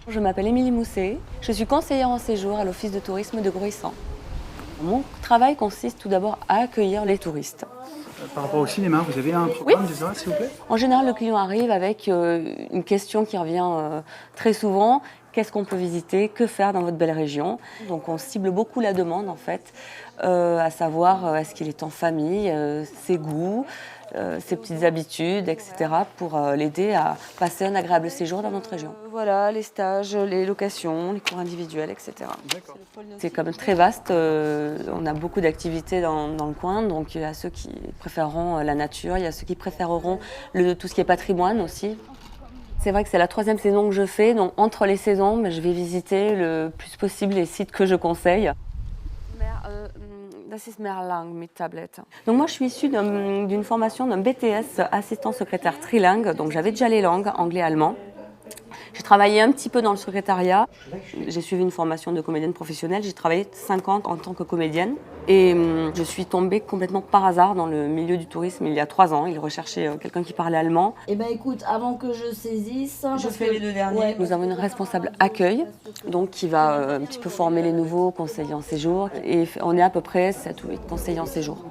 Je m'appelle Émilie Mousset, je suis conseillère en séjour à l'Office de tourisme de Gruissan. Mon travail consiste tout d'abord à accueillir les touristes. Par rapport au cinéma, vous avez un Oui. programme déjà, s'il vous plaît? En général, le client arrive avec une question qui revient très souvent. Qu'est-ce qu'on peut visiter? Que faire dans votre belle région? Donc on cible beaucoup la demande en fait, à savoir est-ce qu'il est en famille, ses goûts, ses petites habitudes, etc. pour l'aider à passer un agréable séjour dans notre région. Voilà, les stages, les locations, les cours individuels, etc. C'est quand même très vaste, on a beaucoup d'activités dans le coin, donc il y a ceux qui préféreront la nature, il y a ceux qui préféreront tout ce qui est patrimoine aussi. C'est vrai que c'est la 3e saison que je fais, donc entre les saisons, je vais visiter le plus possible les sites que je conseille. Das ist Mehrlang mit Tablet. Donc moi je suis issue d'une formation d'un BTS assistant secrétaire trilingue, donc j'avais déjà les langues, anglais, allemand. J'ai travaillé un petit peu dans le secrétariat. J'ai suivi une formation de comédienne professionnelle. J'ai travaillé 5 ans en tant que comédienne. Et je suis tombée complètement par hasard dans le milieu du tourisme il y a 3 ans. Ils recherchaient quelqu'un qui parlait allemand. Eh bien écoute, avant que je saisisse... Je fais les 2 derniers. Ouais. Nous avons une responsable accueil, donc qui va un petit peu former les nouveaux conseillers en séjour. Et on est à peu près 7 ou 8 conseillers en séjour.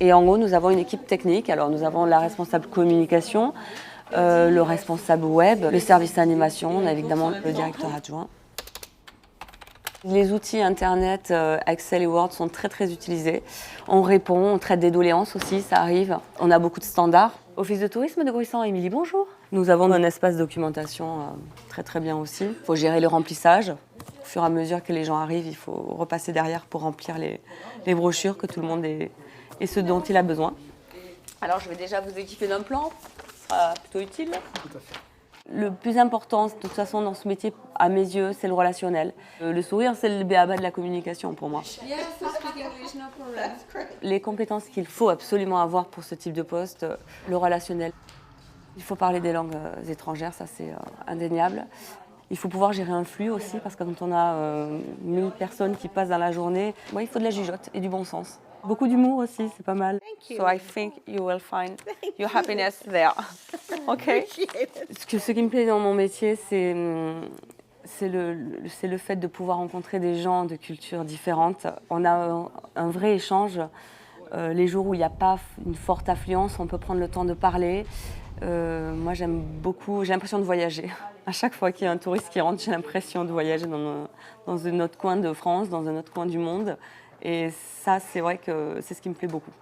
Et en haut, nous avons une équipe technique. Alors nous avons la responsable communication, le responsable web, le service animation, on a évidemment le directeur adjoint. Les outils internet, Excel et Word sont très très utilisés. On répond, on traite des doléances aussi, ça arrive. On a beaucoup de standards. Office de tourisme de Gruissan, Émilie, bonjour. Nous avons un espace documentation très très bien aussi. Il faut gérer le remplissage. Au fur et à mesure que les gens arrivent, il faut repasser derrière pour remplir les brochures, que tout le monde ait ce dont il a besoin. Alors je vais déjà vous équiper d'un plan. Plutôt utile. Tout à fait. Le plus important, de toute façon, dans ce métier, à mes yeux, c'est le relationnel. Le sourire, c'est le b.a.-ba de la communication pour moi. Les compétences qu'il faut absolument avoir pour ce type de poste, le relationnel. Il faut parler des langues étrangères, ça c'est indéniable. Il faut pouvoir gérer un flux aussi, parce que quand on a 1000 personnes qui passent dans la journée, il faut de la jugeote et du bon sens. Beaucoup d'humour aussi, c'est pas mal. So I think you will find your happiness there. OK. Ce qui me plaît dans mon métier, c'est le fait de pouvoir rencontrer des gens de cultures différentes. On a un vrai échange. Les jours où il n'y a pas une forte affluence, on peut prendre le temps de parler. Moi, j'aime beaucoup, j'ai l'impression de voyager. À chaque fois qu'il y a un touriste qui rentre, j'ai l'impression de voyager dans un autre coin de France, dans un autre coin du monde. Et ça, c'est vrai que c'est ce qui me plaît beaucoup.